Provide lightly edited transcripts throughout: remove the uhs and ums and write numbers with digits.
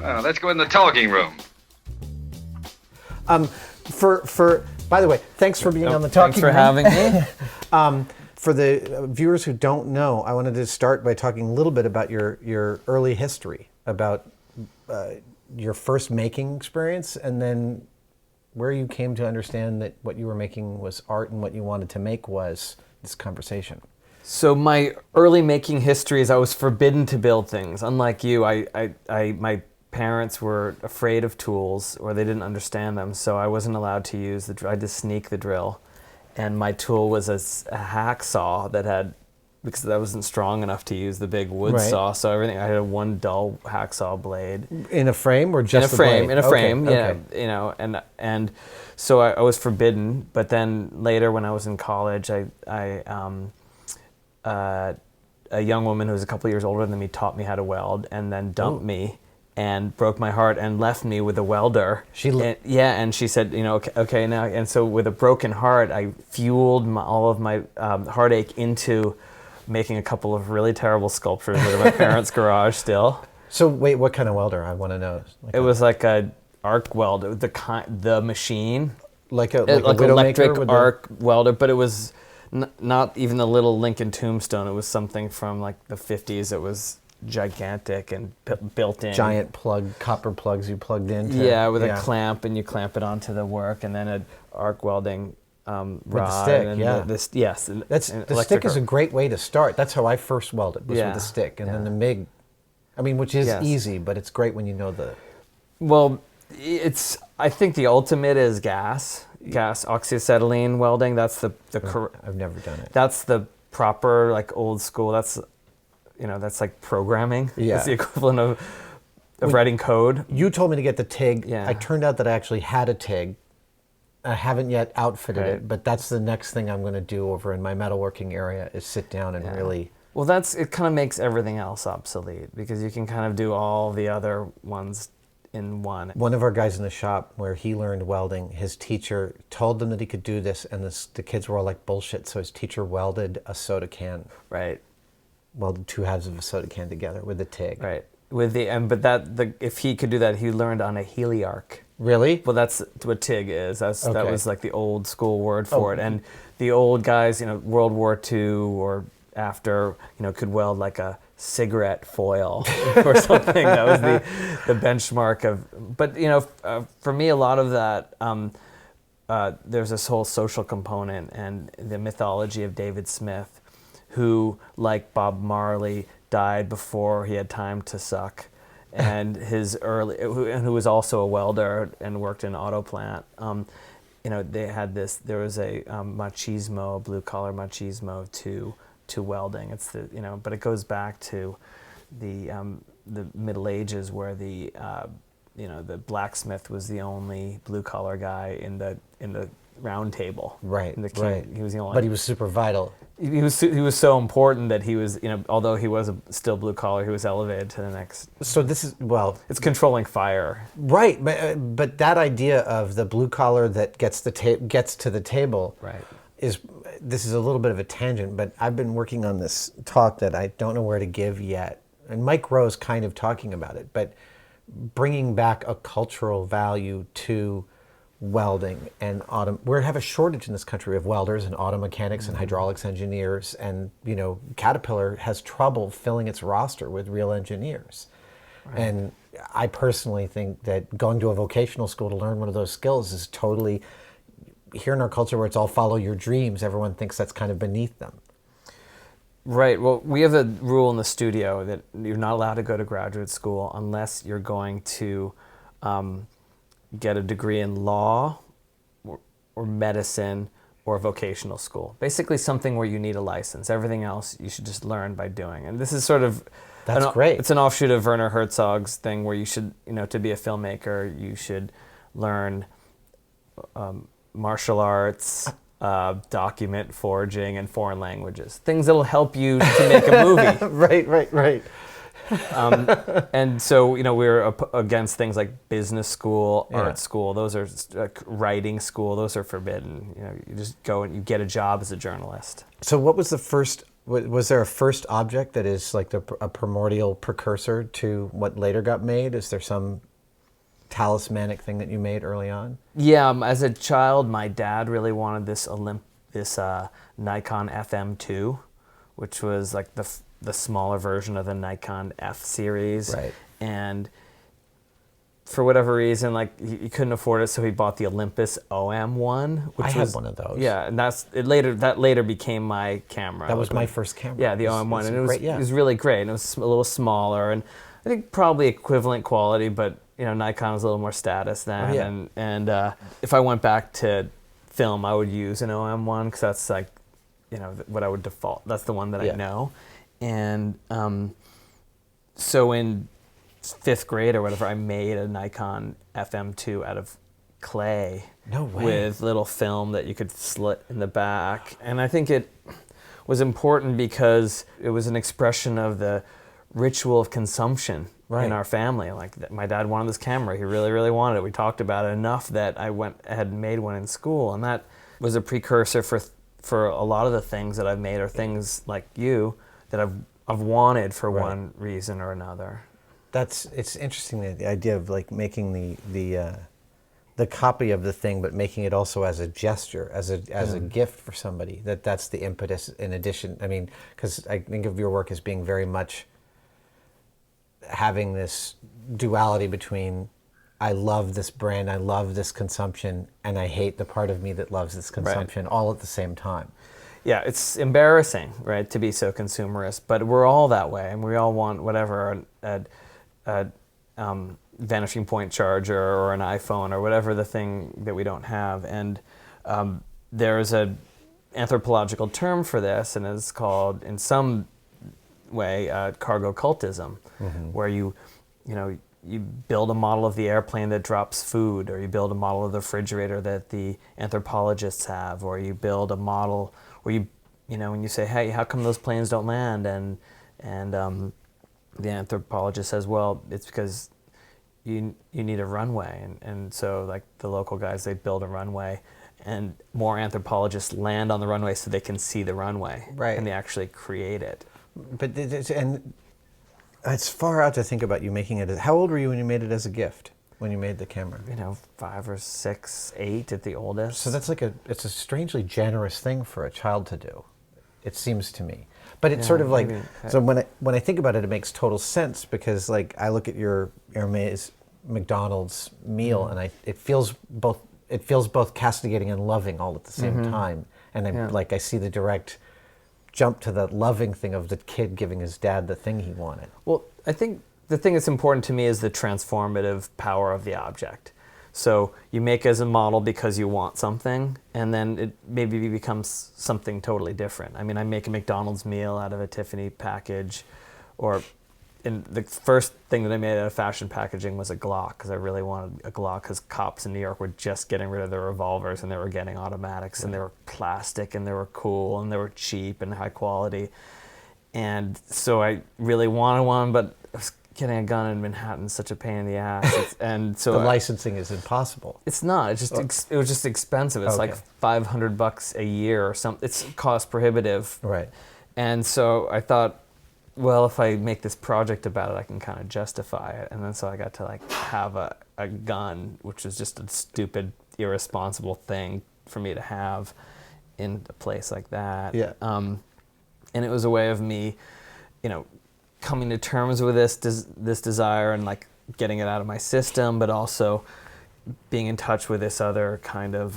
Let's go in the talking room. By the way, thanks for being on the talking room. Thanks for having me. For the viewers who don't know, I wanted to start by talking a little bit about your early history, about your first making experience, and then where you came to understand that what you were making was art and what you wanted to make was this conversation. So my early making history is I was forbidden to build things. Unlike you, my parents were afraid of tools, or they didn't understand them, so I wasn't allowed to use the drill. I had to sneak the drill. And my tool was a hacksaw that had, because I wasn't strong enough to use the big wood saw, so everything, I had a one dull hacksaw blade. In a frame or just in a frame? blade? In a frame, okay. yeah. You know, and so I was forbidden. But then later, when I was in college, a young woman who was a couple years older than me taught me how to weld, and then dumped me and broke my heart and left me with a welder. And she said, you know, okay now. And so with a broken heart, I fueled all of my heartache into making a couple of really terrible sculptures that are in my parents' garage still. So wait, what kind of welder? I want to know. It was like a arc welder, the machine, like an electric arc welder, but it was not even a little Lincoln Tombstone. It was something from like the 50s. It was gigantic and built in. Giant copper plugs you plugged into. Yeah, with a clamp, and you clamp it onto the work, and then an arc welding rod. With the stick, and yes. The stick is a great way to start. That's how I first welded, was with a stick. And then the MIG, which is easy, but it's great when you know the... Well, I think the ultimate is gas oxyacetylene welding. That's I've never done it. That's the proper, like, old school. That's like programming. Yeah. It's the equivalent of writing code. You told me to get the TIG. Yeah. It turned out that I actually had a TIG. I haven't yet outfitted it, but that's the next thing I'm going to do over in my metalworking area, is sit down and really... Well, it kind of makes everything else obsolete, because you can kind of do all the other ones in one. One of our guys in the shop, where he learned welding, his teacher told them that he could do this, and the kids were all like, bullshit, so his teacher welded a soda can. Right. Welded two halves of a soda can together with the TIG. Right. If he could do that, he learned on a heliarc. Really? Well, that's what TIG is. That was like the old school word for it. And the old guys, World War II or after, could weld like a cigarette foil or something. That was the benchmark of. But for me, a lot of that, there's this whole social component and the mythology of David Smith, who, like Bob Marley, died before he had time to suck, and who was also a welder and worked in an auto plant. They had this. There was a machismo, blue collar machismo to welding. It's but it goes back to the Middle Ages, where the blacksmith was the only blue collar guy in the round table. Right. Right. He was the only. But he was super vital. He was so important that he was, although he was still blue collar, he was elevated to the next. So this is, it's controlling fire. Right, but that idea of the blue collar that gets to the table, right, this is a little bit of a tangent, but I've been working on this talk that I don't know where to give yet, and Mike Rowe's kind of talking about it, but bringing back a cultural value to welding and we have a shortage in this country of welders and auto mechanics and hydraulics engineers, and Caterpillar has trouble filling its roster with real engineers. Right. And I personally think that going to a vocational school to learn one of those skills is totally, here in our culture where it's all follow your dreams, everyone thinks that's kind of beneath them. Right. Well, we have a rule in the studio that you're not allowed to go to graduate school unless you're going to get a degree in law or medicine or vocational school. Basically something where you need a license. Everything else you should just learn by doing. And this is sort of... That's great. It's an offshoot of Werner Herzog's thing where you should, to be a filmmaker, you should learn martial arts, document forging, and foreign languages. Things that'll help you to make a movie. Right. And so, we're against things like business school, art school. Those are writing school. Those are forbidden. You just go and you get a job as a journalist. So what was the first Was there a first object that is like a primordial precursor to what later got made? Is there some talismanic thing that you made early on? Yeah, as a child, my dad really wanted this Nikon FM2, which was like the smaller version of the Nikon F series. Right. And for whatever reason, like he couldn't afford it, so he bought the Olympus OM1, which I was had one of those. Yeah, and that later became my camera. That was my first camera. Yeah, the OM1, and it was really great. And it was a little smaller, and I think probably equivalent quality, but Nikon was a little more status then. Oh, yeah. And if I went back to film, I would use an OM1 because that's like, what I would default. That's the one that I know. And so in 5th grade or whatever, I made a Nikon FM2 out of clay. No way. With little film that you could slit in the back. And I think it was important because it was an expression of the ritual of consumption in our family. Like, my dad wanted this camera. He really, really wanted it. We talked about it enough that I went ahead and made one in school. And that was a precursor for a lot of the things that I've made, or things like you that I've wanted for one reason or another. It's interesting, the idea of like making the copy of the thing, but making it also as a gesture, as a gift for somebody. That's the impetus. In addition, I mean, because I think of your work as being very much having this duality between I love this brand, I love this consumption, and I hate the part of me that loves this consumption, all at the same time. Yeah, it's embarrassing, right, to be so consumerist, but we're all that way, and we all want whatever a vanishing point charger or an iPhone or whatever the thing that we don't have. And there's an anthropological term for this, and it's called, in some way, cargo cultism, where you build a model of the airplane that drops food, or you build a model of the refrigerator that the anthropologists have, or you build a model where when you say, hey, how come those planes don't land? And the anthropologist says, well, it's because you need a runway. And so like the local guys, they build a runway, and more anthropologists land on the runway so they can see the runway. Right. And they actually create it. But it's far out to think about you making it. How old were you when you made it as a gift? When you made the camera? 5 or 6, 8 at the oldest. So that's it's a strangely generous thing for a child to do, it seems to me. But it's sort of like, so when I think about it, it makes total sense, because like I look at your Hermes McDonald's meal, and it feels both castigating and loving all at the same time. And I see the direct jump to the loving thing of the kid giving his dad the thing he wanted. Well, I think the thing that's important to me is the transformative power of the object. So you make as a model because you want something, and then it maybe becomes something totally different. I mean, I make a McDonald's meal out of a Tiffany package, or the first thing that I made out of fashion packaging was a Glock, because I really wanted a Glock, because cops in New York were just getting rid of their revolvers, and they were getting automatics, and they were plastic, and they were cool, and they were cheap and high quality. And so I really wanted one, but getting a gun in Manhattan is such a pain in the ass. And so the licensing is impossible. It's not. It's just it was just expensive. It's like $500 a year or something. It's cost prohibitive. Right. And so I thought, well, if I make this project about it, I can kind of justify it. And then so I got to like have a gun, which was just a stupid, irresponsible thing for me to have in a place like that. Yeah. And it was a way of me, coming to terms with this desire and like getting it out of my system, but also being in touch with this other kind of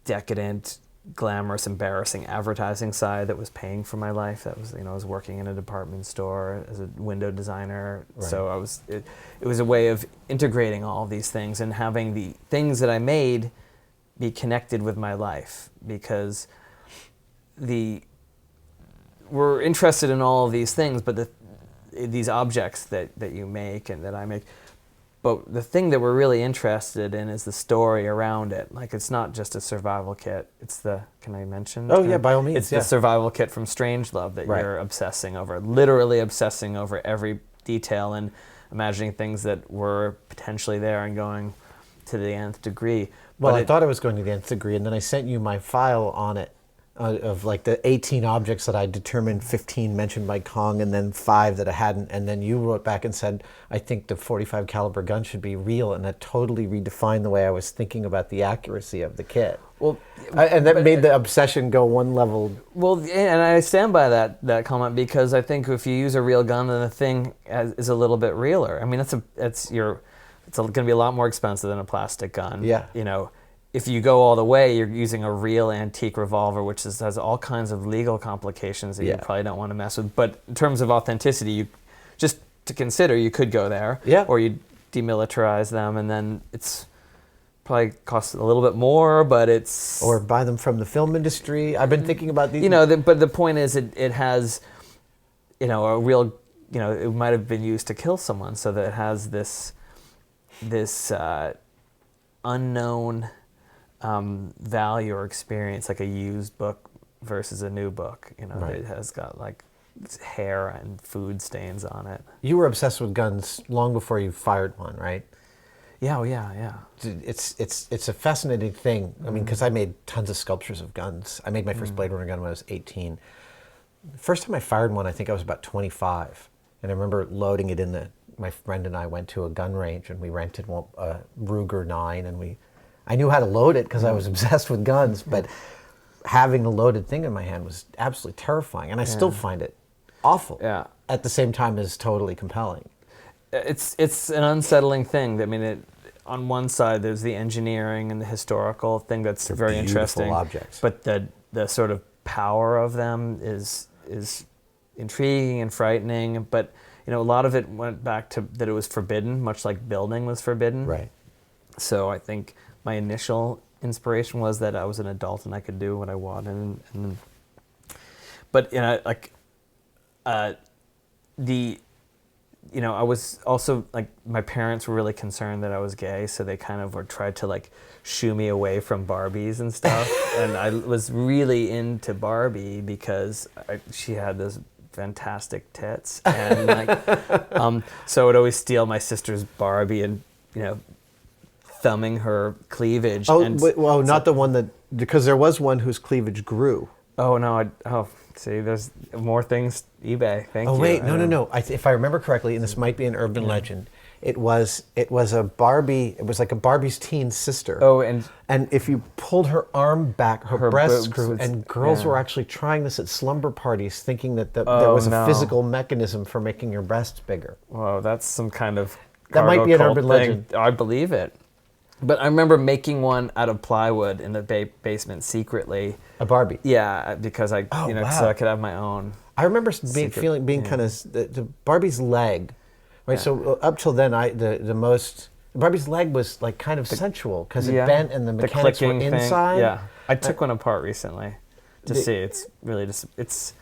decadent, glamorous, embarrassing advertising side that was paying for my life. That was, I was working in a department store as a window designer. Right. So it was a way of integrating all of these things and having the things that I made be connected with my life, because we're interested in all of these things, but these objects that you make and that I make, but the thing that we're really interested in is the story around it. Like, it's not just a survival kit. It's can I mention? Oh, yeah, by all means. It's the survival kit from Strangelove that you're obsessing over, literally obsessing over every detail and imagining things that were potentially there and going to the nth degree. Well, I thought I was going to the nth degree, and then I sent you my file on it of like the 18 objects that I determined 15 mentioned by Kong and then 5 that I hadn't. And then you wrote back and said, I think the 45 caliber gun should be real. And that totally redefined the way I was thinking about the accuracy of the kit. Well, And that made the obsession go one level. Well, and I stand by that comment, because I think if you use a real gun, then the thing is a little bit realer. I mean, it's going to be a lot more expensive than a plastic gun. Yeah. You know, if you go all the way, you're using a real antique revolver, which has all kinds of legal complications that you probably don't want to mess with. But in terms of authenticity, you just to consider, you could go there. Yeah. Or you demilitarize them, and then it's probably costs a little bit more, but it's... Or buy them from the film industry. I've been thinking about these. You know, but the point is it has, you know, a real, you know, it might have been used to kill someone, so that it has this unknown value or experience, like a used book versus a new book. You know, Right. It has got like hair and food stains on it. You were obsessed with guns long before you fired one, right? Yeah, yeah. It's a fascinating thing. I mean, because I made tons of sculptures of guns. I made my first Blade Runner gun when I was 18. The first time I fired one, I think I was about 25. And I remember loading it my friend and I went to a gun range and we rented a Ruger 9 and I knew how to load it because I was obsessed with guns, but having a loaded thing in my hand was absolutely terrifying. And I still find it awful. Yeah. At the same time as totally compelling. It's an unsettling thing. I mean, on one side there's the engineering and the historical thing that's very beautiful interesting. Objects. But the sort of power of them is intriguing and frightening. But you know, a lot of it went back to that it was forbidden, much like building was forbidden. Right. So I think my initial inspiration was that I was an adult and I could do what I wanted. But you know, like you know, I was also, like, my parents were really concerned that I was gay, so they kind of tried to, like, shoo me away from Barbies and stuff. And I was really into Barbie because she had those fantastic tits. And, like, so I would always steal my sister's Barbie and, you know, thumbing her cleavage. Oh, and well, not the one that, because there was one whose cleavage grew. Oh, no, see, there's more things. eBay. Thank you. Oh wait, no. If I remember correctly, and this might be an urban legend, it was a Barbie. It was like a Barbie's teen sister. Oh, and if you pulled her arm back, her breasts boobs grew, would- and girls yeah. were actually trying this at slumber parties, thinking that there Oh, was a no. physical mechanism for making your breasts bigger. Whoa, that's some kind of That might cargo be an cult urban thing. legend. I believe it. But I remember making one out of plywood in the basement secretly. A Barbie. Yeah, because so wow. I could have my own. I remember being kind of the Barbie's leg, right? Yeah. So up till then, Barbie's leg was like kind of sensual because it bent and the mechanics were clicking inside. Thing. Yeah, I took one apart recently to see. It's really just it's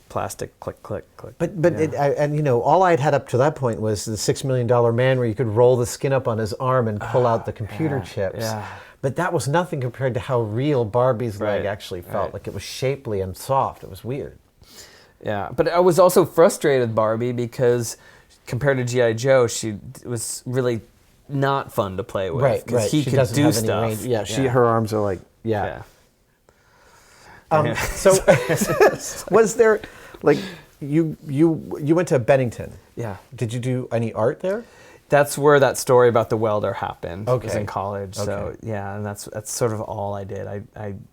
plastic, click, click, click. But yeah. all I'd had up to that point was the $6 Million Man, where you could roll the skin up on his arm and pull out the computer chips. Yeah. But that was nothing compared to how real Barbie's leg Right, actually felt. right. Like it was shapely and soft. It was weird. Yeah, but I was also frustrated with Barbie because compared to G.I. Joe, she was really not fun to play with. Right. Because he She could doesn't do have any stuff. range. Yeah. Her arms are like Yeah. So was there, like, you went to Bennington? Yeah. Did you do any art there? That's where that story about the welder happened. Okay. It was in college. So Okay. yeah, and that's sort of all I did.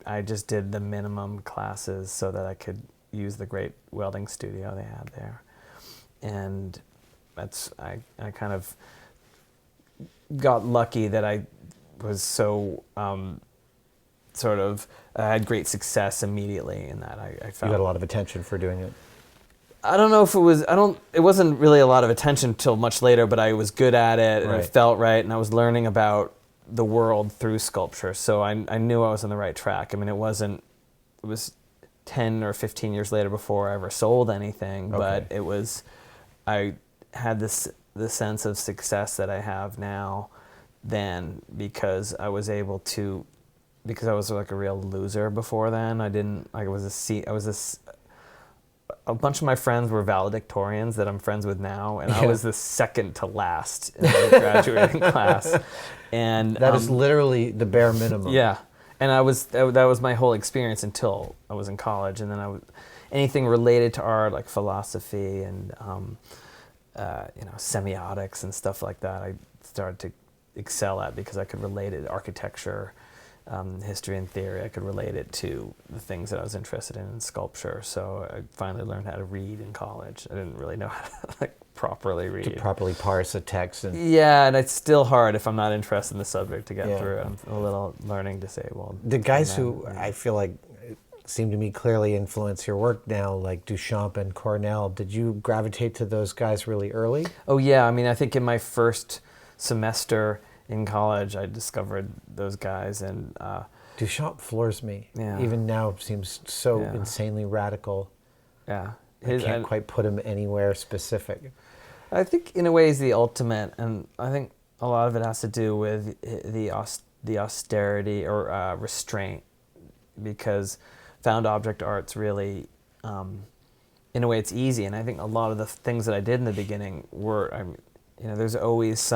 I just did the minimum classes so that I could use the great welding studio they had there. And I kind of got lucky that I was so I had great success immediately in that. I found You got a lot of attention for doing it. I don't know if it wasn't really a lot of attention until much later, but I was good at it and Right. it felt right, and I was learning about the world through sculpture. So I knew I was on the right track. I mean, it was 10 or 15 years later before I ever sold anything, but I had the sense of success that I have now then because I was like a real loser before then. A bunch of my friends were valedictorians that I'm friends with now, and I was the second to last in the graduating class. And That is literally the bare minimum. yeah. And that was my whole experience until I was in college, and then anything related to art, like philosophy and semiotics and stuff like that, I started to excel at because I could relate it to architecture, history and theory. I could relate it to the things that I was interested in sculpture. So I finally learned how to read in college. I didn't really know how to properly read. To properly parse a text. Yeah, and it's still hard if I'm not interested in the subject to get through. I'm a little learning to say, well... The guys who I feel like seem to me clearly influence your work now, like Duchamp and Cornell, did you gravitate to those guys really early? Oh, yeah. I mean, I think in my first semester in college, I discovered those guys, and... Duchamp floors me. Yeah. Even now, seems so insanely radical. Yeah. I can't quite put him anywhere specific. I think in a way he's the ultimate, and I think a lot of it has to do with the austerity or restraint, because found object art's really, in a way, it's easy. And I think a lot of the things that I did in the beginning were, there's always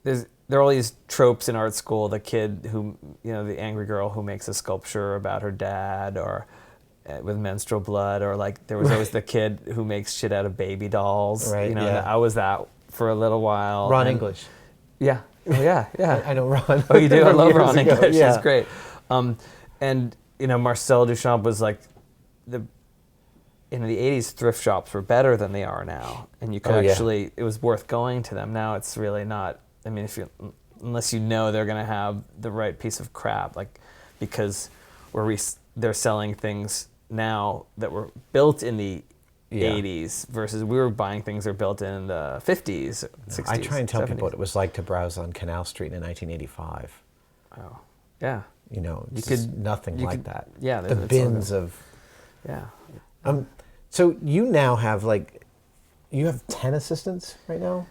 there are all these tropes in art school. The kid who, the angry girl who makes a sculpture about her dad, or with menstrual blood, or like there was always the kid who makes shit out of baby dolls. Right. I was that for a little while. Ron English. Yeah. Oh, yeah. I know Ron. Oh, you do? I love Ron English. Yeah. He's great. And Marcel Duchamp was like in the 80s, thrift shops were better than they are now, and you could it was worth going to them. Now it's really not. I mean, unless they're going to have the right piece of crap, like, because they're selling things now that were built in the 80s versus we were buying things that were built in the 50s, 60s. I try and tell 70s. people what it was like to browse on Canal Street in 1985. Oh, yeah. Nothing like that. Yeah. The bins of... Yeah. So you now have you have 10 assistants right now?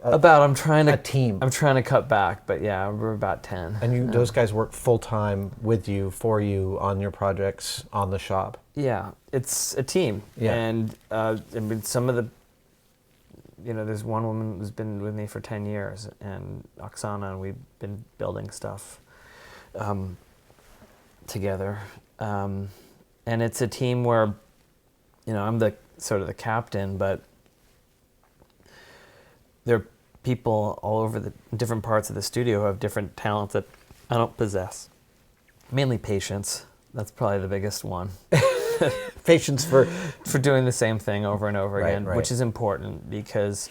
I'm trying to... A team. I'm trying to cut back, but yeah, we're about 10. And those guys work full-time with you, for you, on your projects, on the shop? Yeah, it's a team. Yeah. And some of the... there's one woman who's been with me for 10 years, and Oksana, and we've been building stuff together. And it's a team where, I'm the sort of the captain, but there are people all over the different parts of the studio who have different talents that I don't possess. Mainly patience. That's probably the biggest one. Patience for doing the same thing over and over again, right. which is important because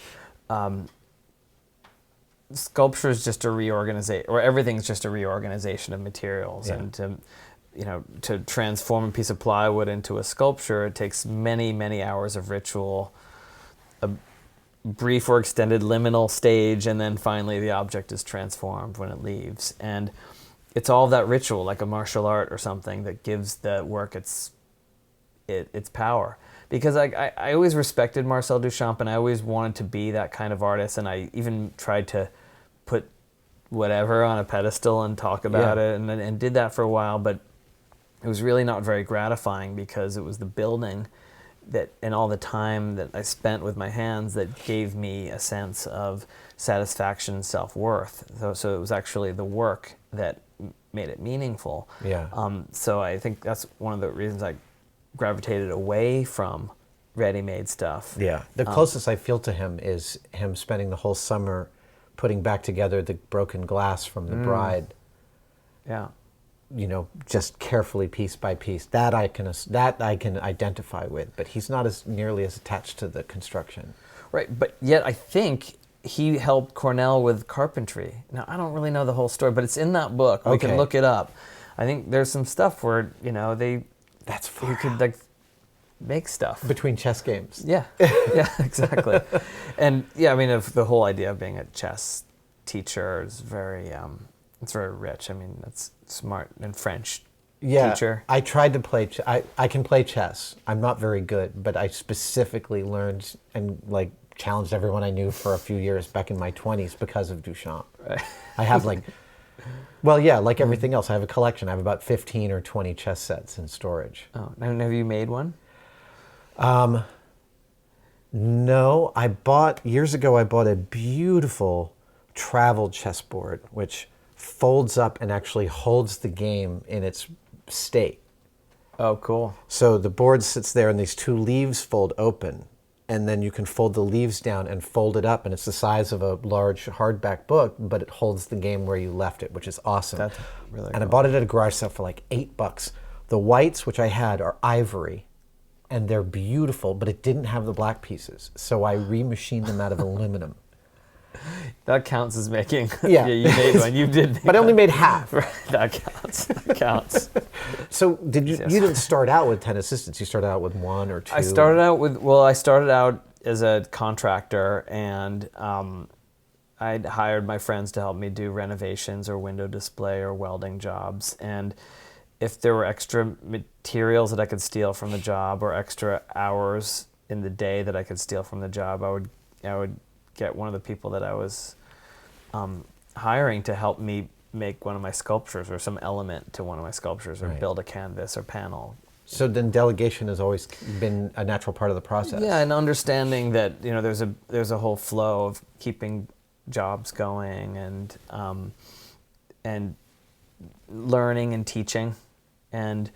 sculpture is just a reorganization, or everything's just a reorganization of materials. And to transform a piece of plywood into a sculpture, it takes many, many hours of ritual, a brief or extended liminal stage, and then finally the object is transformed when it leaves. And it's all that ritual, like a martial art or something, that gives the work its power. Because I always respected Marcel Duchamp, and I always wanted to be that kind of artist, and I even tried to put whatever on a pedestal and talk about it, and did that for a while, but it was really not very gratifying, because it was the building that and all the time that I spent with my hands that gave me a sense of satisfaction and self-worth. So it was actually the work that made it meaningful. Yeah. So I think that's one of the reasons I gravitated away from ready-made stuff. Yeah. The closest I feel to him is him spending the whole summer putting back together the broken glass from the bride. Yeah. Just carefully, piece by piece. That I can identify with, but he's not nearly as attached to the construction. Right, but yet I think he helped Cornell with carpentry. Now, I don't really know the whole story, but it's in that book. We can look it up. I think there's some stuff where, That's you could make stuff. Between chess games. Yeah, yeah, exactly. And yeah, I mean, the whole idea of being a chess teacher is very, it's very rich. I mean, that's smart and French teacher. I tried to play. I can play chess. I'm not very good, but I specifically learned and challenged everyone I knew for a few years back in my 20s because of Duchamp. Right. I have like everything else, I have a collection. I have about 15 or 20 chess sets in storage. Oh, and have you made one? No, years ago I bought a beautiful travel chessboard, which folds up and actually holds the game in its state. Oh, cool. So the board sits there and these two leaves fold open, and then you can fold the leaves down and fold it up, and it's the size of a large hardback book, but it holds the game where you left it, which is awesome. That's really And I cool. bought it at a garage sale for like $8. The whites, which I had, are ivory, and they're beautiful, but it didn't have the black pieces, so I remachined them out of aluminum. That counts as making. Yeah. You made one. You did. But I only made half. Right, that counts. That counts. So did you? Yes. You didn't start out with 10 assistants. You started out with 1 or 2. I started out as a contractor, and I'd hired my friends to help me do renovations or window display or welding jobs. And if there were extra materials that I could steal from the job or extra hours in the day that I could steal from the job, I would get one of the people that I was hiring to help me make one of my sculptures or some element to one of my sculptures or Right. build a canvas or panel. So then delegation has always been a natural part of the process. Yeah, and understanding that there's a whole flow of keeping jobs going and learning and teaching, and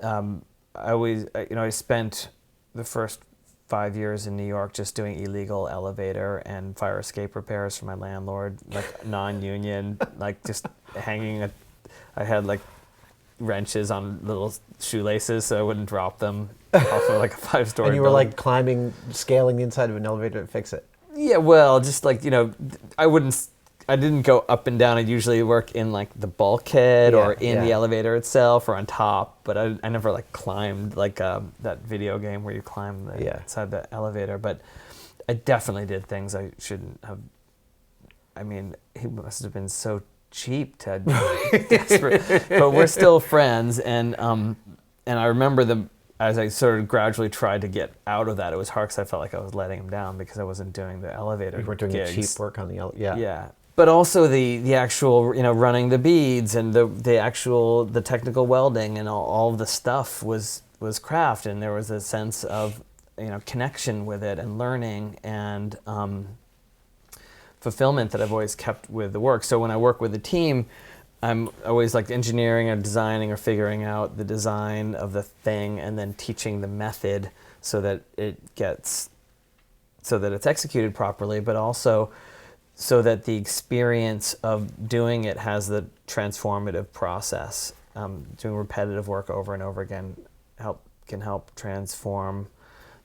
I spent the first 5 years in New York just doing illegal elevator and fire escape repairs for my landlord, like non-union, like just hanging. I had like wrenches on little shoelaces so I wouldn't drop them off of like a 5-story And you were building. like scaling the inside of an elevator to fix it. Yeah, well, just like, I didn't go up and down. I usually work in like the bulkhead or in the elevator itself or on top, but I never like climbed like that video game where you climb inside the elevator. But I definitely did things I shouldn't have. I mean, he must have been so cheap to desperate, but we're still friends. And I remember as I sort of gradually tried to get out of that, it was hard because I felt like I was letting him down because I wasn't doing the elevator. You weren't doing gigs. the cheap work on the elevator. Yeah. But also the actual, running the beads and the technical welding and all of the stuff was craft, and there was a sense of, connection with it and learning and fulfillment that I've always kept with the work. So when I work with a team, I'm always like engineering or designing or figuring out the design of the thing and then teaching the method so that it's executed properly, but also so that the experience of doing it has the transformative process. Doing repetitive work over and over again can help transform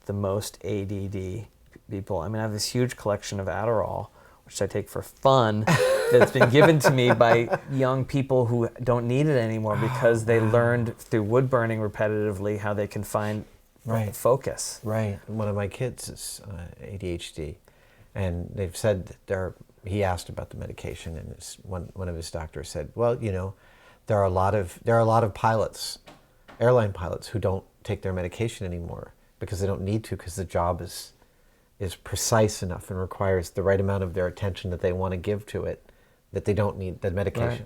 the most ADD people. I mean, I have this huge collection of Adderall, which I take for fun, that's been given to me by young people who don't need it anymore because they learned through wood burning repetitively how they can find focus. Right. One of my kids is ADHD, and they've said that he asked about the medication, and one of his doctors said, well, there are a lot of pilots, airline pilots, who don't take their medication anymore because they don't need to, because the job is precise enough and requires the right amount of their attention that they want to give to it, that they don't need the medication. Right.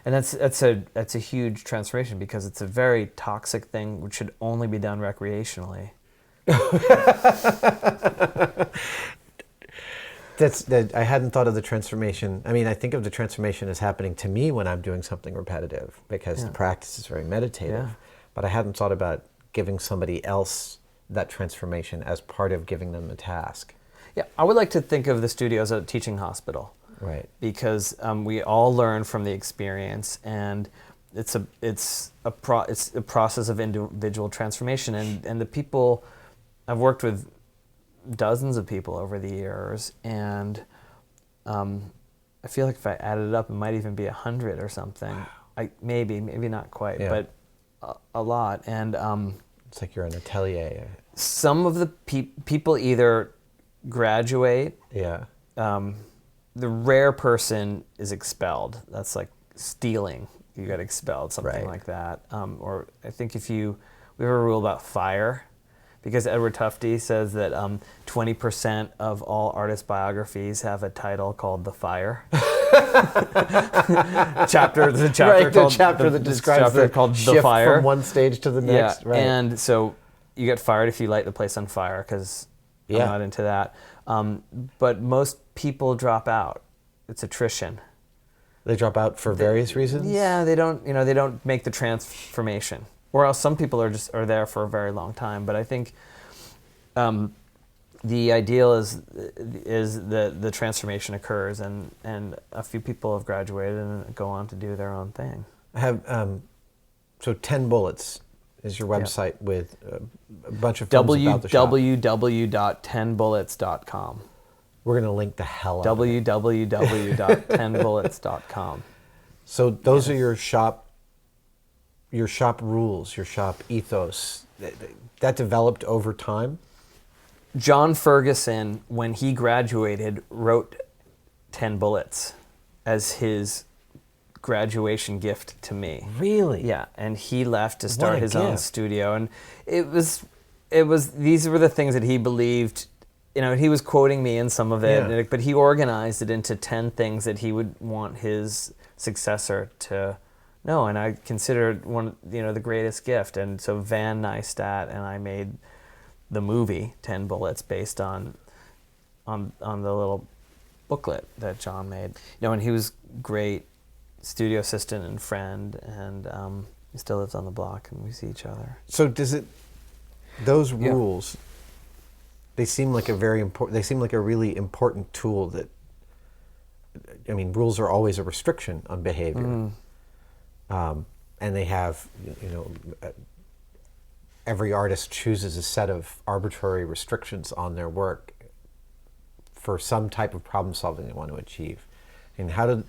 And that's a huge transformation because it's a very toxic thing which should only be done recreationally. I hadn't thought of the transformation. I mean, I think of the transformation as happening to me when I'm doing something repetitive because the practice is very meditative. But I hadn't thought about giving somebody else that transformation as part of giving them a task. Yeah, I would like to think of the studio as a teaching hospital. Right. Because we all learn from the experience, and it's a process of individual transformation. And the people, I've worked with dozens of people over the years, and I feel like if I added it up, it might even be 100 or something. Wow. Maybe not quite, but a lot. And it's like you're an atelier. Some of the people either graduate. Yeah. The rare person is expelled. That's like stealing. You got expelled, something like that. Or I think we have a rule about fire, because Edward Tufte says that 20% of all artist biographies have a title called The Fire. There's a chapter that describes the called shift The Fire. from one stage to the next. Yeah, right. and so you get fired if you light the place on fire, because I'm not into that. But most people drop out. It's attrition. They drop out for various reasons? Yeah, they don't make the transformation. Or else some people are there for a very long time. But I think the ideal is the transformation occurs, and a few people have graduated and go on to do their own thing. I have so 10 Bullets is your website with a bunch of films about the shop. www.10bullets.com. We're going to link the hell out of it. www.10bullets.com. So those are your shop rules, your shop ethos. That developed over time? John Ferguson, when he graduated, wrote 10 Bullets as his graduation gift to me. Really? Yeah, and he left to start his own gift. studio, and it was these were the things that he believed. He was quoting me in some of it, but he organized it into 10 things that he would want his successor to know, and I consider it one, the greatest gift. And so Van Neistat and I made the movie 10 Bullets based on the little booklet that John made. And he was great studio assistant and friend, and he still lives on the block, and we see each other. So those rules, they seem like a really important tool that, rules are always a restriction on behavior. And they have, every artist chooses a set of arbitrary restrictions on their work for some type of problem solving they want to achieve. And how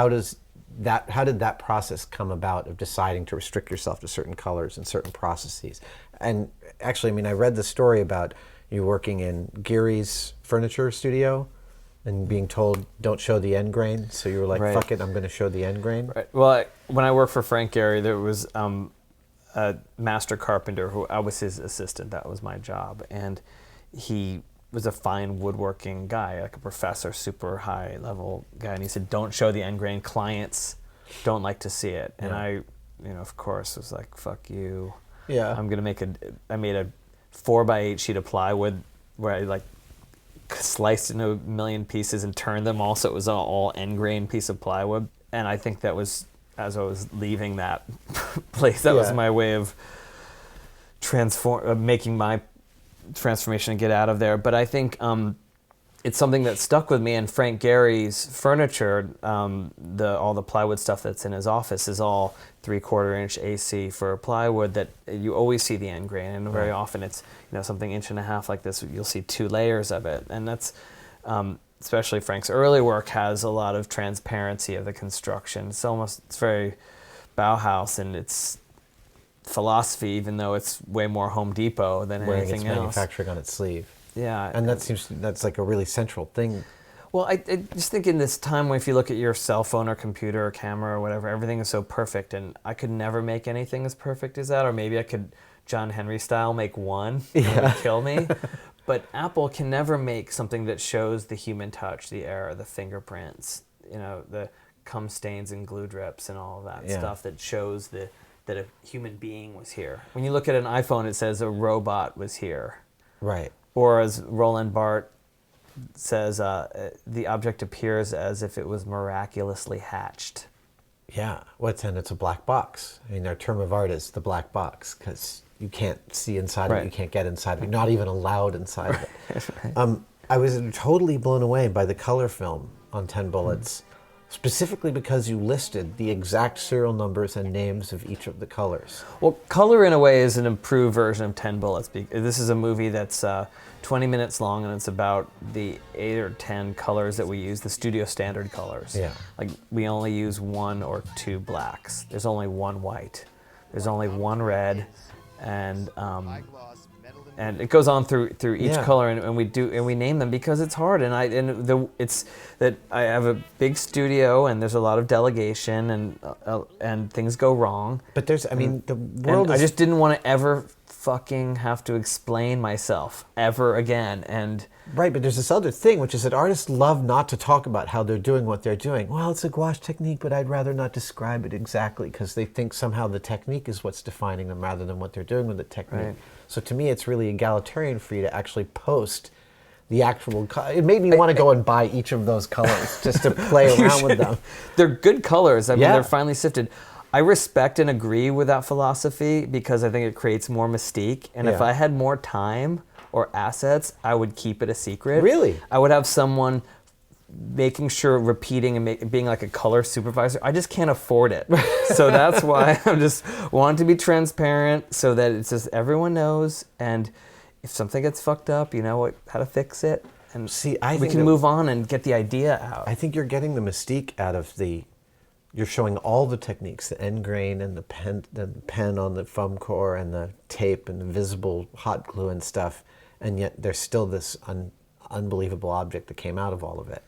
did that process come about of deciding to restrict yourself to certain colors and certain processes? And actually, I read the story about you working in Geary's furniture studio and being told, don't show the end grain. So you were like, fuck it, I'm going to show the end grain. Right. Well, when I worked for Frank Gehry, there was a master carpenter who I was his assistant. That was my job. And he was a fine woodworking guy, like a professor, super high level guy. And he said, don't show the end grain. Clients don't like to see it. And I, of course, was like, fuck you. Yeah. I'm going to I made a 4x8 sheet of plywood where I sliced into a million pieces and turned them all, so it was all end grain piece of plywood. And I think that was, as I was leaving that place, that was my way of making my transformation and get out of there. But I think it's something that stuck with me. And Frank Gehry's furniture, all the plywood stuff that's in his office is all 3/4 inch AC for plywood that you always see the end grain, and very often it's something 1.5 inches like this. You'll see 2 layers of it, and that's especially Frank's early work has a lot of transparency of the construction. It's very Bauhaus in its philosophy, even though it's way more Home Depot than anything else. Manufacturing on its sleeve. Yeah, and that's like a really central thing. Well, I just think in this time, if you look at your cell phone or computer or camera or whatever, everything is so perfect, and I could never make anything as perfect as that, or maybe I could John Henry style make one, and it would kill me. But Apple can never make something that shows the human touch, the error, the fingerprints, the cum stains and glue drips and all of that stuff that shows that a human being was here. When you look at an iPhone, it says a robot was here. Right. Or as Roland Barthes says, the object appears as if it was miraculously hatched. Yeah, it's a black box. Our term of art is the black box, because you can't see inside of it, you can't get inside of it, you're not even allowed inside of it. I was totally blown away by the color film on 10 Bullets, specifically because you listed the exact serial numbers and names of each of the colors. Well, color in a way is an improved version of 10 Bullets. This is a movie that's 20 minutes long, and it's about the 8 or 10 colors that we use, the studio standard colors. Yeah. Like, we only use 1 or 2 blacks. There's only 1 white. There's only 1 red, and it goes on through each color, and we name them because it's hard, it's that I have a big studio, and there's a lot of delegation, and things go wrong. But there's, the world. I just didn't want to ever fucking have to explain myself ever again, and. Right, but there's this other thing, which is that artists love not to talk about how they're doing what they're doing. Well, it's a gouache technique, but I'd rather not describe it exactly, because they think somehow the technique is what's defining them rather than what they're doing with the technique. Right. So to me, it's really egalitarian for you to actually post the actual it made me want to go and buy each of those colors just to play around with them. They're good colors. I mean, Yeah. they're finely sifted. I respect and agree with that philosophy because I think it creates more mystique. And if Yeah. I had more time or assets, I would keep it a secret. Really? I would have someone making sure, repeating and being like a color supervisor. I just can't afford it. So that's why I'm just wanting to be transparent so that it's just everyone knows. And if something gets fucked up, you know how to fix it. And See, we can move on and get the idea out. I think you're getting the mystique out of you're showing all the techniques, the end grain and the pen on the foam core and the tape and the visible hot glue and stuff, and yet there's still this unbelievable object that came out of all of it.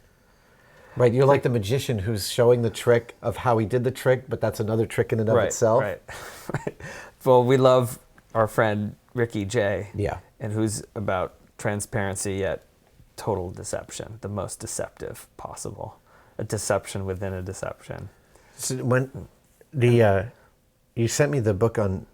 Right, you're like the magician who's showing the trick of how he did the trick, but that's another trick in and of itself. Right. Well, we love our friend Ricky J. Yeah. And who's about transparency yet total deception, the most deceptive possible. A deception within a deception. So when you sent me the book on,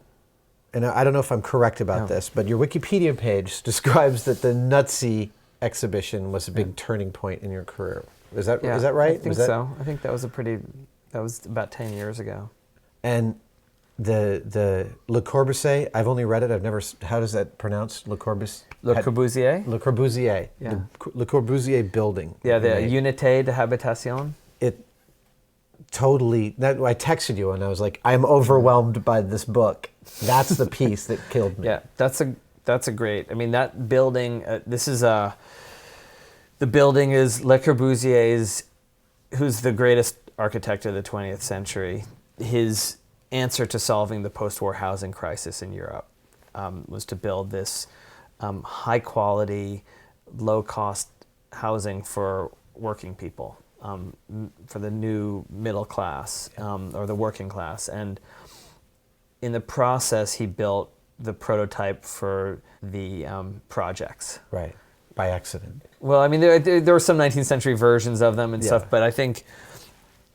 and I don't know if I'm correct about this, but your Wikipedia page describes that the Nutsy exhibition was a big turning point in your career. Is that right? I think so. I think that was about 10 years ago. And the Le Corbusier, I've only read it. I've never. How does that pronounce? Le Corbusier. Le Corbusier. Le Corbusier. Yeah. The Le Corbusier building. Yeah, the Unité de Habitation. It totally. I texted you and I was like, I'm overwhelmed by this book. That's the piece that killed me. Yeah, that's a great. I mean, that building. This is the building is Le Corbusier's, who's the greatest architect of the 20th century. His answer to solving the post-war housing crisis in Europe was to build this high-quality, low-cost housing for working people, for the new middle class or the working class. And in the process, he built the prototype for the projects. Right. By accident. Well, I mean, there were some 19th century versions of them and stuff, but I think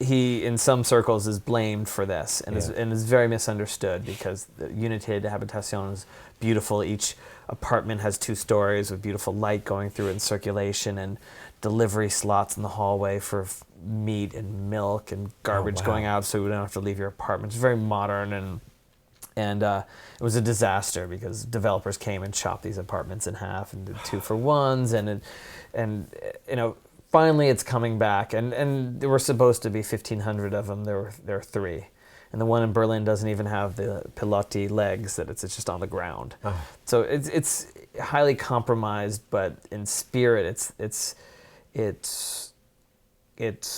he, in some circles, is blamed for this and is very misunderstood because the Unité de Habitation is beautiful. Each apartment has 2 stories with beautiful light going through it and circulation and delivery slots in the hallway for meat and milk and garbage going out so you don't have to leave your apartment. It's very modern and it was a disaster because developers came and chopped these apartments in half and did 2-for-1s and you know, finally it's coming back and there were supposed to be 1,500 of them. There are 3, and the one in Berlin doesn't even have the pilotis legs. That it's just on the ground. Oh. So it's highly compromised, but in spirit it's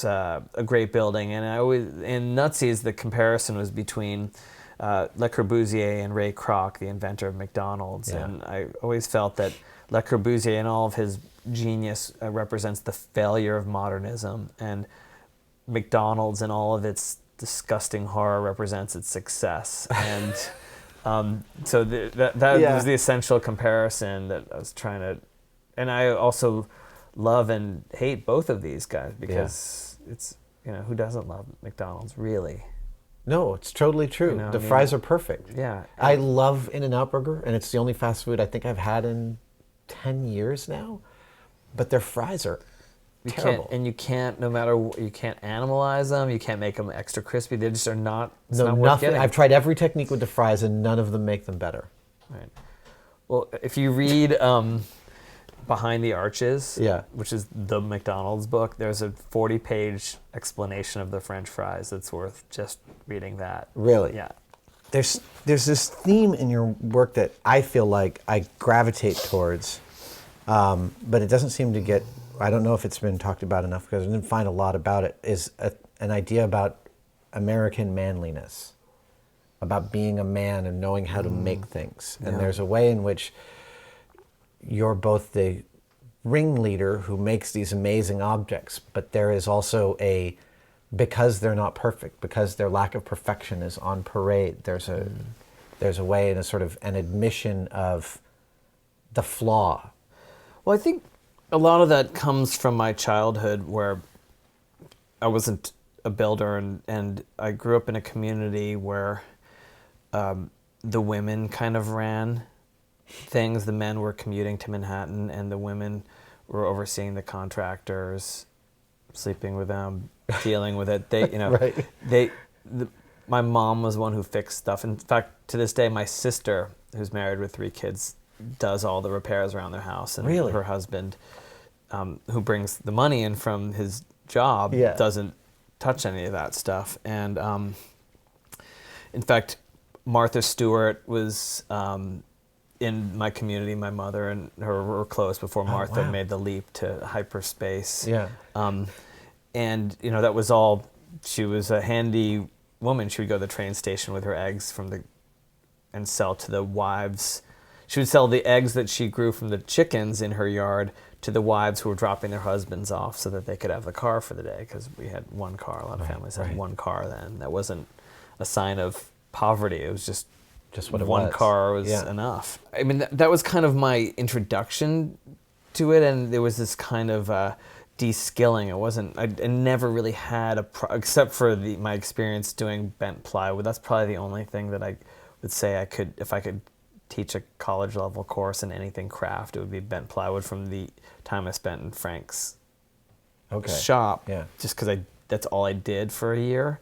a great building. And I always in Nutsy's the comparison was between Le Corbusier and Ray Kroc, the inventor of McDonald's. Yeah. And I always felt that Le Corbusier and all of his genius represents the failure of modernism, and McDonald's and all of its disgusting horror represents its success. And so that was the essential comparison that I was trying to... And I also love and hate both of these guys because it's, who doesn't love McDonald's, really? No, it's totally true. The fries are perfect. Yeah. I love In-N-Out Burger, and it's the only fast food I think I've had in 10 years now. But their fries are terrible. You can't animalize them. You can't make them extra crispy. They just are not. It's no, not worth nothing. getting. I've tried every technique with the fries, and none of them make them better. Right. Well, if you read Behind the Arches, which is the McDonald's book, there's a 40-page explanation of the French fries that's worth just reading that. Really? Yeah. There's this theme in your work that I feel like I gravitate towards, but it doesn't seem to get, I don't know if it's been talked about enough because I didn't find a lot about it, is an idea about American manliness, about being a man and knowing how to make things. And there's a way in which you're both the ringleader who makes these amazing objects, but there is also because they're not perfect, because their lack of perfection is on parade, there's a way and a sort of an admission of the flaw. Well, I think a lot of that comes from my childhood where I wasn't a builder and I grew up in a community where the women kind of ran things. The men were commuting to Manhattan and the women were overseeing the contractors, sleeping with them, dealing with it. They, Right. my mom was the one who fixed stuff. In fact, to this day, my sister, who's married with 3 kids, does all the repairs around their house. And Really? her husband, who brings the money in from his job, Yeah. doesn't touch any of that stuff. And in fact, Martha Stewart was in my community. My mother and her were close before Martha wow. made the leap to hyperspace. Yeah. And that was all. She was a handy woman. She would go to the train station with her eggs and sell to the wives. She would sell the eggs that she grew from the chickens in her yard to the wives who were dropping their husbands off so that they could have the car for the day, because we had one car. A lot of families had one car then. That wasn't a sign of poverty. It was just what it one was. car was enough. I mean, that was kind of my introduction to it, and there was this kind of de-skilling. It wasn't. I never really had except for my experience doing bent plywood. That's probably the only thing that I would say I could, if I could teach a college level course in anything craft, it would be bent plywood from the time I spent in Frank's shop. Yeah. Just because that's all I did for a year.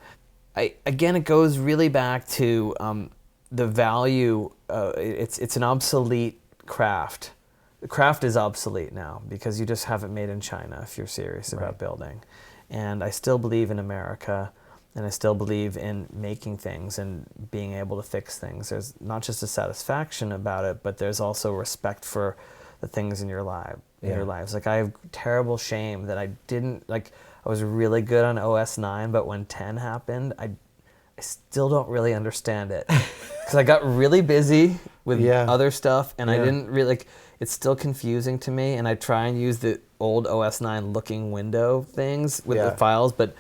Again, it goes really back to the value. It's an obsolete craft. The craft is obsolete now because you just have it made in China if you're serious about building. And I still believe in America, and I still believe in making things and being able to fix things. There's not just a satisfaction about it, but there's also respect for the things in your lives. Like, I have terrible shame that I didn't, I was really good on OS 9, but when 10 happened, I still don't really understand it. Because I got really busy with other stuff, and I didn't really, it's still confusing to me, and I try and use the old OS 9 looking window things with the files, but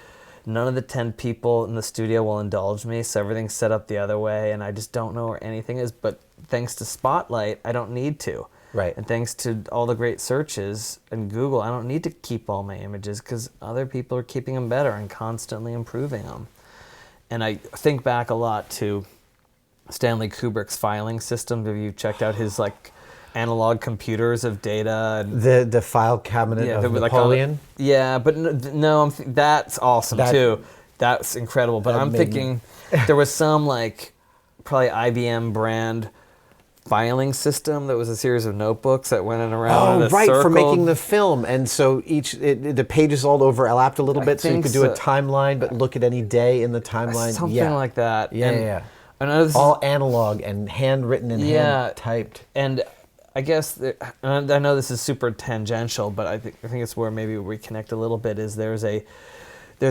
none of the 10 people in the studio will indulge me, so everything's set up the other way, and I just don't know where anything is. But thanks to Spotlight, I don't need to. Right. And thanks to all the great searches and Google, I don't need to keep all my images because other people are keeping them better and constantly improving them. And I think back a lot to Stanley Kubrick's filing system. Have you checked out his analog computers of data? And the file cabinet of Napoleon? But no, that's awesome too. That's incredible. But I'm thinking there was some probably IBM brand filing system that was a series of notebooks that went in around in a circle. For making the film. And so the pages all overlapped a little bit, so you could do a timeline, but look at any day in the timeline. Something like that. Yeah. I know this all analog and handwritten and hand typed. And I guess and I know this is super tangential, but I think it's where maybe we connect a little bit. Is there's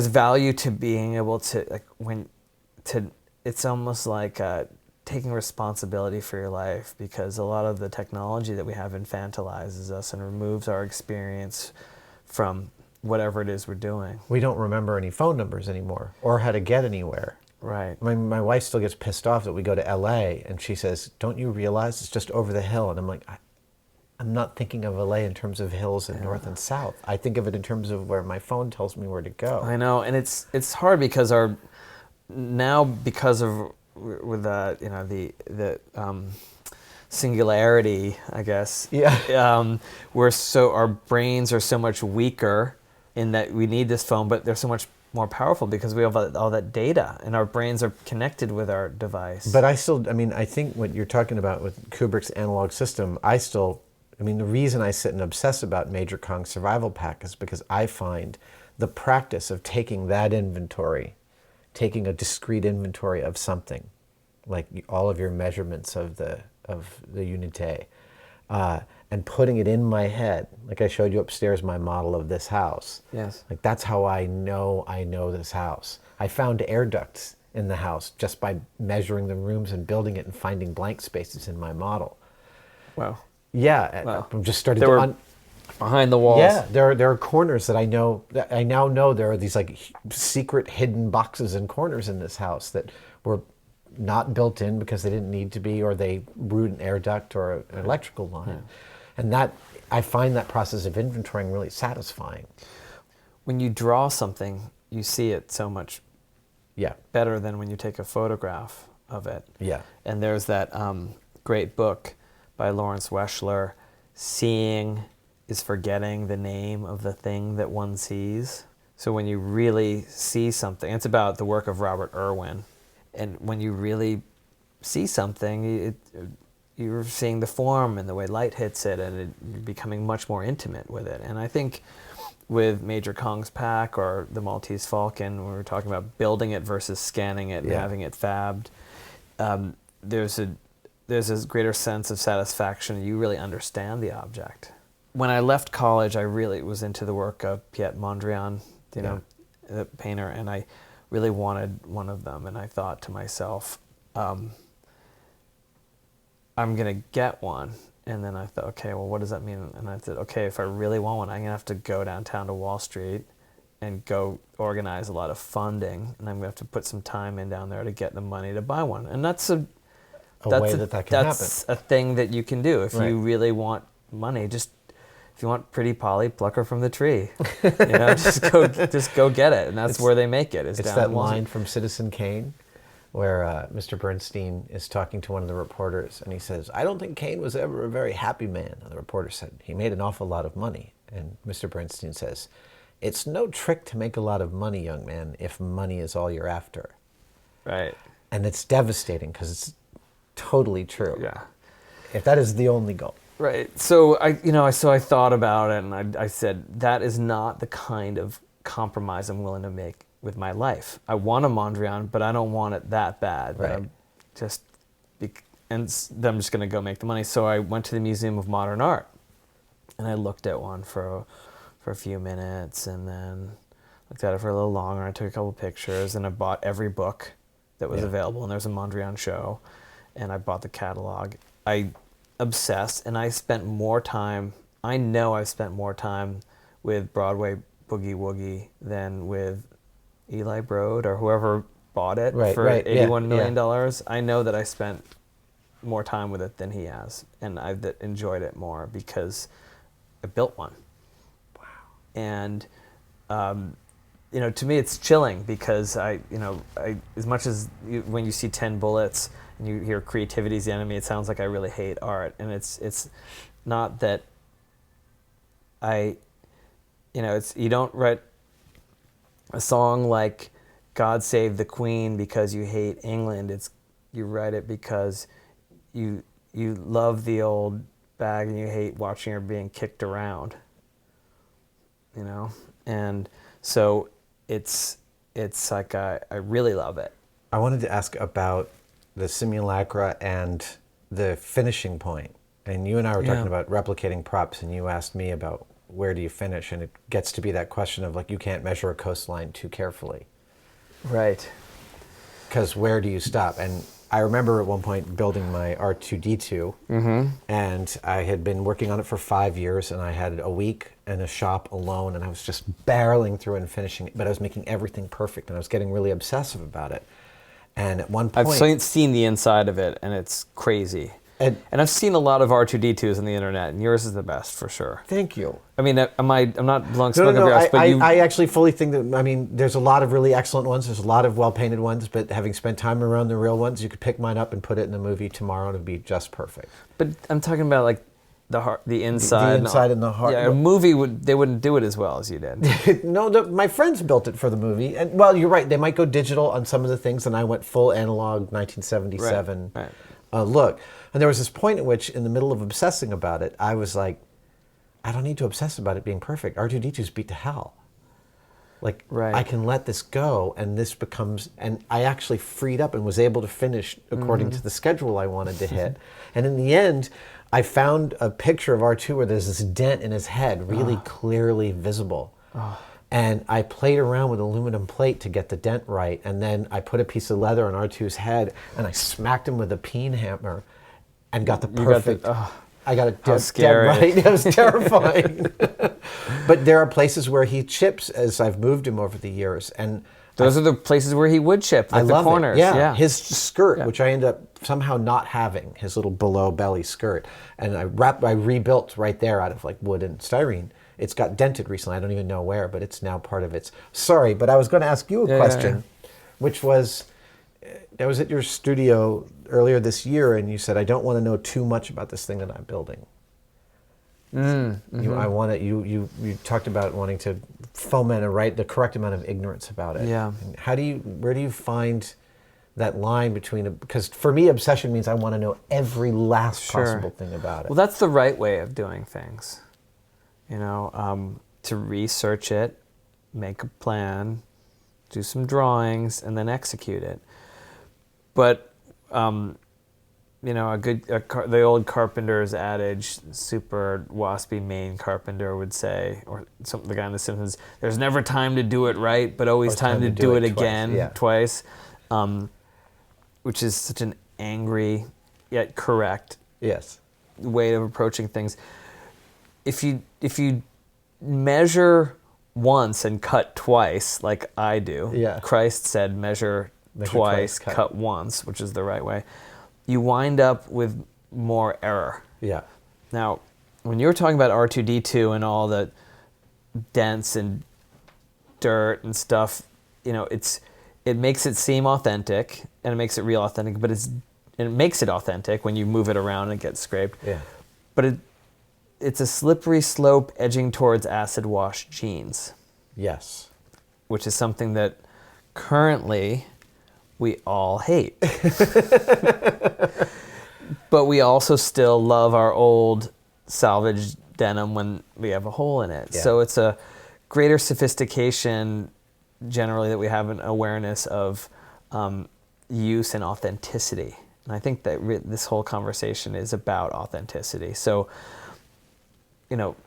value to being able to it's almost like taking responsibility for your life, because a lot of the technology that we have infantilizes us and removes our experience from whatever it is we're doing. We don't remember any phone numbers anymore or how to get anywhere. Right. My wife still gets pissed off that we go to LA and she says, "Don't you realize it's just over the hill?" And I'm like, I'm not thinking of LA in terms of hills and north and south. I think of it in terms of where my phone tells me where to go. I know, and it's hard because with the singularity, I guess. Yeah. Our brains are so much weaker in that we need this phone, but they're so much more powerful because we have all that data, and our brains are connected with our device. But I think what you're talking about with Kubrick's analog system, the reason I sit and obsess about Major Kong's Survival Pack is because I find the practice of taking that inventory, taking a discrete inventory of something, like all of your measurements of the unité, and putting it in my head, like I showed you upstairs, my model of this house. Yes. Like that's how I know this house. I found air ducts in the house just by measuring the rooms and building it and finding blank spaces in my model. Wow. Yeah, wow. I'm just started behind the walls. Yeah, there are corners that I now know there are these secret hidden boxes and corners in this house that were not built in because they didn't need to be, or they root an air duct or an electrical line. Yeah. And that, I find that process of inventorying really satisfying. When you draw something, you see it so much better than when you take a photograph of it. Yeah. And there's that great book by Lawrence Weschler, Seeing is forgetting the name of the thing that one sees. So when you really see something, it's about the work of Robert Irwin. And when you really see something, you're seeing the form and the way light hits it, and you're becoming much more intimate with it. And I think with Major Kong's Pack or the Maltese Falcon, when we're talking about building it versus scanning it and having it fabbed, there's a greater sense of satisfaction. You really understand the object. When I left college, I really was into the work of Piet Mondrian, the painter, and I really wanted one of them. And I thought to myself, I'm going to get one. And then I thought, okay, well, what does that mean? And I said, okay, if I really want one, I'm going to have to go downtown to Wall Street and go organize a lot of funding. And I'm going to have to put some time in down there to get the money to buy one. And that's a way that can happen. That's a thing that you can do. If you really want money, if you want Pretty Polly, pluck her from the tree. Just go get it. And that's where they make it. It's that line from Citizen Kane where Mr. Bernstein is talking to one of the reporters, and he says, "I don't think Kane was ever a very happy man." And the reporter said, "He made an awful lot of money." And Mr. Bernstein says, "It's no trick to make a lot of money, young man, if money is all you're after." Right. And it's devastating because it's totally true. Yeah. If that is the only goal. Right. So I thought about it, and I said, that is not the kind of compromise I'm willing to make with my life. I want a Mondrian, but I don't want it that bad. Right. I'm just going to go make the money. So I went to the Museum of Modern Art, and I looked at one for a few minutes, and then looked at it for a little longer. I took a couple pictures, and I bought every book that was available, and there was a Mondrian show, and I bought the catalog. I obsessed, and I spent more time. I know I've spent more time with Broadway Boogie Woogie than with Eli Broad or whoever bought it for $81 million. I know that I spent more time with it than he has, and I've enjoyed it more because I built one. Wow. And to me it's chilling because I as much as when you see 10 bullets and you hear creativity is the enemy, it sounds like I really hate art, and it's not that you don't write a song like God Save the Queen because you hate England. You write it because you love the old bag and you hate watching her being kicked around. And so it's like I really love it. I wanted to ask about the simulacra and the finishing point. And you and I were talking about replicating props, and you asked me about where do you finish, and it gets to be that question of you can't measure a coastline too carefully. Right. Because where do you stop? And I remember at one point building my R2-D2, and I had been working on it for 5 years, and I had a week in a shop alone, and I was just barreling through and finishing it, but I was making everything perfect, and I was getting really obsessive about it. And at one point... I've seen the inside of it, and it's crazy. And I've seen a lot of R2-D2s on the internet, and yours is the best for sure. Thank you. I mean, I'm not blowing smoke up your ass, but I actually fully think that, there's a lot of really excellent ones, there's a lot of well-painted ones, but having spent time around the real ones, you could pick mine up and put it in a movie tomorrow, and it'd be just perfect. But I'm talking about the heart, the inside. The inside and the heart. Yeah, a movie they wouldn't do it as well as you did. No, my friends built it for the movie, and you're right, they might go digital on some of the things, and I went full analog 1977 look. And there was this point at which, in the middle of obsessing about it, I was like, I don't need to obsess about it being perfect. R2-D2's beat to hell. I can let this go, and this becomes... And I actually freed up and was able to finish according to the schedule I wanted to hit. And in the end, I found a picture of R2 where there's this dent in his head, really clearly visible. And I played around with aluminum plate to get the dent right, and then I put a piece of leather on R2's head, and I smacked him with a peen hammer, and got the perfect... I got it dead right. It was terrifying. But there are places where he chips as I've moved him over the years, and those are the places where he would chip, like the corners. Yeah, his skirt, which I ended up somehow not having, his little below belly skirt, and I rebuilt right there out of wood and styrene. It's got dented recently. I don't even know where, but it's now part of its... Sorry, but I was going to ask you a question, which was... I was at your studio earlier this year, and you said, I don't want to know too much about this thing that I'm building. I want it. You talked about wanting to foment the correct amount of ignorance about it. Yeah. And where do you find that line between, because for me, obsession means I want to know every last possible thing about it. Well, that's the right way of doing things. To research it, make a plan, do some drawings, and then execute it. But the old carpenter's adage, super waspy Maine carpenter would say, or the guy in The Simpsons, there's never time to do it right, but always time to do it again, twice. Which is such an angry yet correct way of approaching things. If you measure once and cut twice, like I do, Christ said measure twice, cut once, which is the right way, you wind up with more error. Yeah. Now, when you were talking about R2-D2 and all the dents and dirt and stuff, it makes it seem authentic and it makes it real authentic, but it makes it authentic when you move it around and it gets scraped. Yeah. But it's a slippery slope edging towards acid wash jeans. Yes. Which is something that currently we all hate. But we also still love our old salvaged denim when we have a hole in it. Yeah. So it's a greater sophistication generally that we have an awareness of use and authenticity. And I think that this whole conversation is about authenticity. So,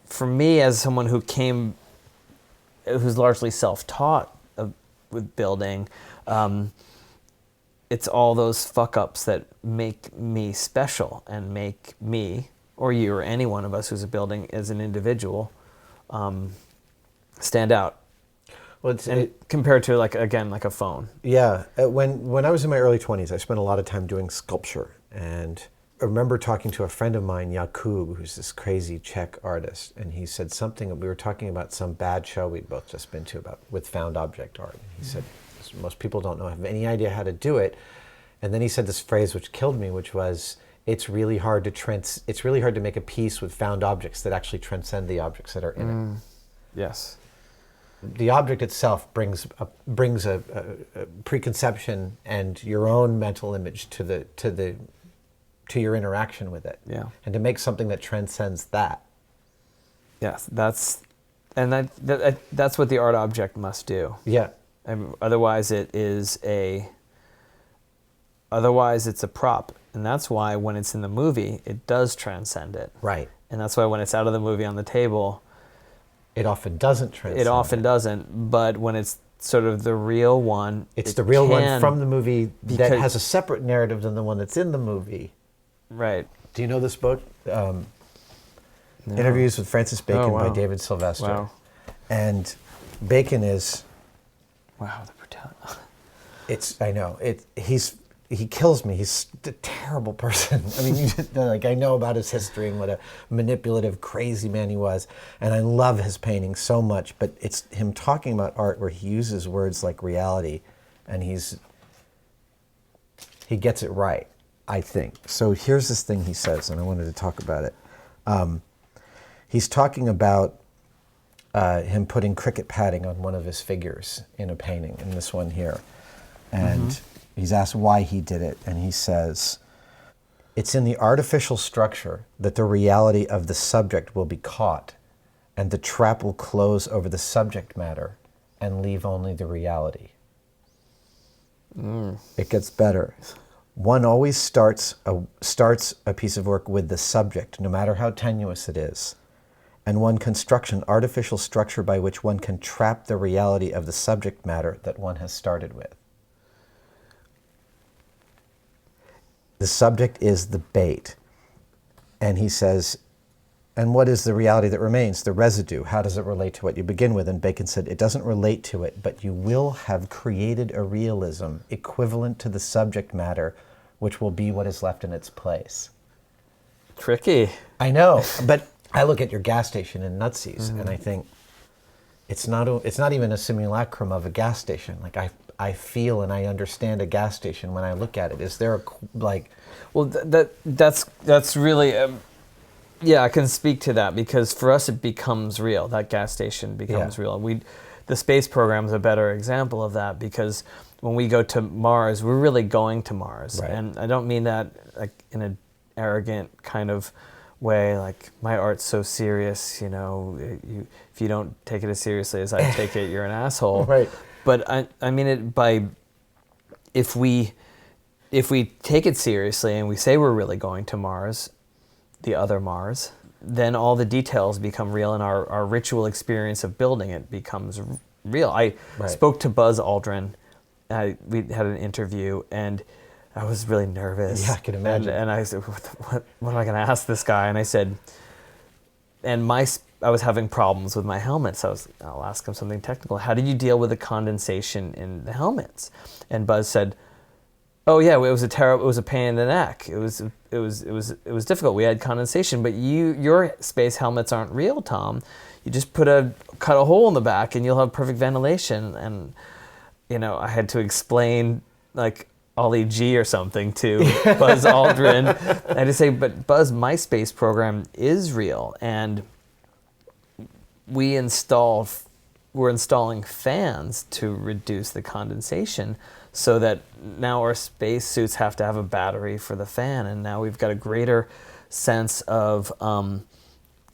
for me as someone who's largely self-taught with building, it's all those fuck-ups that make me special and make me, or you, or any one of us who's building as an individual, stand out. Well, compared to like a phone. Yeah, when I was in my early 20s, I spent a lot of time doing sculpture, and I remember talking to a friend of mine, Jakub, who's this crazy Czech artist, and he said something. We were talking about some bad show we'd both just been to with found object art. And he said most people don't have any idea how to do it, and then he said this phrase which killed me, which was, it's really hard to make a piece with found objects that actually transcend the objects that are in it. Yes. The object itself brings a preconception and your own mental image to your interaction with it. Yeah. And to make something that transcends that. Yes, that's what the art object must do. Yeah. Otherwise it's a prop. And that's why when it's in the movie, it does transcend it. Right. And that's why when it's out of the movie on the table, it often doesn't transcend. It often doesn't, but when it's sort of the real one, it's the real one from the movie that has a separate narrative than the one that's in the movie. Right. Do you know this book? No. Interviews with Francis Bacon by David Sylvester. Wow. And Bacon is... Wow, the brutality. I know. He kills me. He's a terrible person. I mean, I know about his history and what a manipulative, crazy man he was, and I love his painting so much. But it's him talking about art where he uses words like reality, and he gets it right, I think. So here's this thing he says, and I wanted to talk about it. He's talking about him putting cricket padding on one of his figures in a painting, in this one here, and. He's asked why he did it, and he says, it's in the artificial structure that the reality of the subject will be caught, and the trap will close over the subject matter and leave only the reality. It gets better. One always starts a piece of work with the subject, no matter how tenuous it is, and one constructs an artificial structure by which one can trap the reality of the subject matter that one has started with. The subject is the bait. And he says, and what is the reality that remains? The residue. How does it relate to what you begin with? And Bacon said, it doesn't relate to it, but you will have created a realism equivalent to the subject matter, which will be what is left in its place. Tricky. I know, but I look at your gas station in Nutsies, and I think, it's not even a simulacrum of a gas station. Like I feel and I understand a gas station when I look at it. Is there a Well, that's really Yeah, I can speak to that because for us it becomes real. That gas station becomes real. The space program is a better example of that because when we go to Mars, we're really going to Mars. Right. And I don't mean that like in an arrogant kind of way, like my art's so serious, you know, if you don't take it as seriously as I take it, you're an asshole. Right. But I mean it by if we take it seriously and we say we're really going to Mars, the other Mars, then all the details become real and our ritual experience of building it becomes real. I spoke to Buzz Aldrin. We had an interview and I was really nervous. Yeah, I can imagine. And I said, what am I going to ask this guy? And I said, I was having problems with my helmet, so I'll ask him something technical. How did you deal with the condensation in the helmets? And Buzz said, "Oh yeah, it was a pain in the neck. It was difficult. We had condensation, but your space helmets aren't real, Tom. You just cut a hole in the back and you'll have perfect ventilation." And you know, I had to explain like Ollie G or something to Buzz Aldrin. I had to say, but Buzz, my space program is real, and we're installing fans to reduce the condensation so that now our space suits have to have a battery for the fan, and now we've got a greater sense of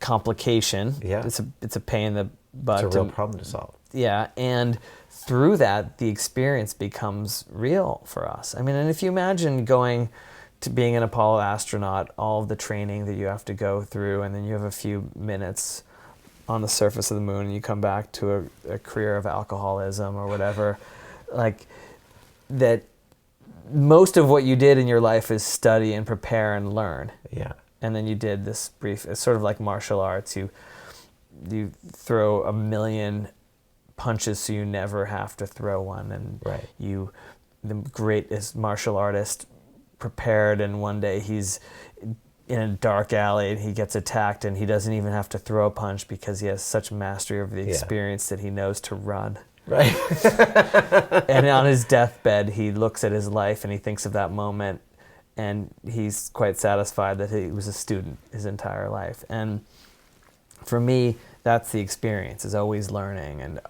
complication. Yeah. It's a pain in the butt. It's a real problem to solve. Yeah, and through that, the experience becomes real for us. I mean, and if you imagine going to being an Apollo astronaut, all of the training that you have to go through, and then you have a few minutes on the surface of the moon and you come back to a career of alcoholism or whatever, like that most of what you did in your life is study and prepare and learn. Yeah. And then you did this brief, it's sort of like martial arts. You throw a million punches so you never have to throw one. And the greatest martial artist prepared, and one day he's in a dark alley and he gets attacked and he doesn't even have to throw a punch because he has such mastery over the experience that he knows to run. Right. And on his deathbed, he looks at his life and he thinks of that moment, and he's quite satisfied that he was a student his entire life. And for me, that's the experience, is always learning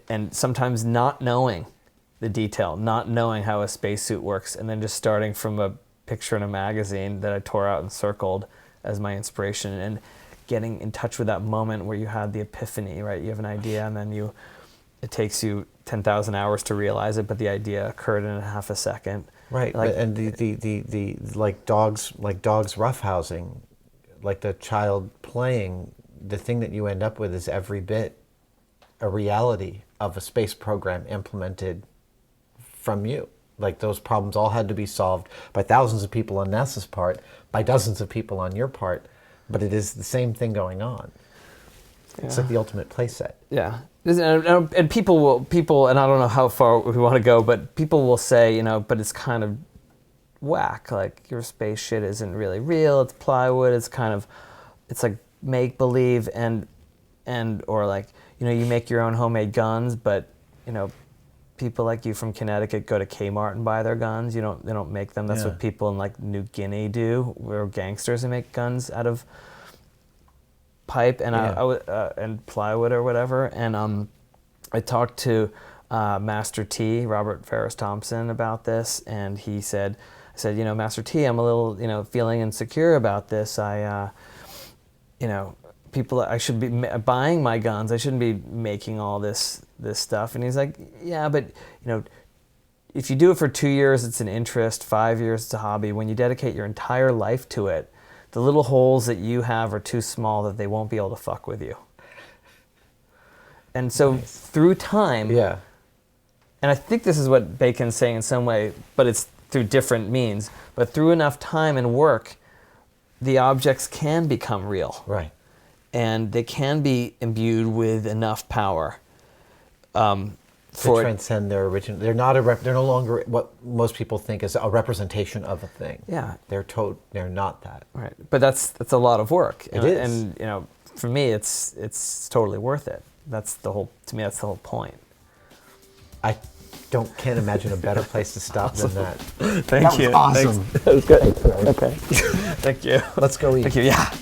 and sometimes not knowing the detail, not knowing how a spacesuit works, and then just starting from a picture in a magazine that I tore out and circled as my inspiration, and getting in touch with that moment where you had the epiphany, right? You have an idea and then it takes you 10,000 hours to realize it, but the idea occurred in half a second. Right. Like, and the like dogs roughhousing, like the child playing, the thing that you end up with is every bit a reality of a space program implemented from you. Like those problems all had to be solved by thousands of people on NASA's part, by dozens of people on your part, but it is the same thing going on. Yeah. It's like the ultimate playset. Yeah. And people, and I don't know how far we want to go, but people will say, you know, but it's kind of whack. Like your space shit isn't really real. It's plywood. It's like make believe or like, you know, you make your own homemade guns, but you know, people like you from Connecticut go to Kmart and buy their guns. They don't make them. That's what people in like New Guinea do. We're gangsters and make guns out of pipe and and plywood or whatever. And I talked to Master T, Robert Ferris Thompson, about this, and I said, you know, Master T, I'm a little, you know, feeling insecure about this. You know, I should be buying my guns. I shouldn't be making all this stuff. And he's like, yeah, but you know, if you do it for 2 years, it's an interest. 5 years, it's a hobby. When you dedicate your entire life to it, the little holes that you have are too small that they won't be able to fuck with you. And so through time, and I think this is what Bacon's saying in some way, but it's through different means, but through enough time and work, the objects can become real. Right. And they can be imbued with enough power to transcend their original. They're no longer what most people think is a representation of a thing. Yeah. They're not that. Right. But that's a lot of work. It is. And you know, for me, it's totally worth it. To me, that's the whole point. I can't imagine a better place to stop than that. Thank you. Awesome. Thanks. That was good. Okay. Thank you. Let's go eat. Thank you. Yeah.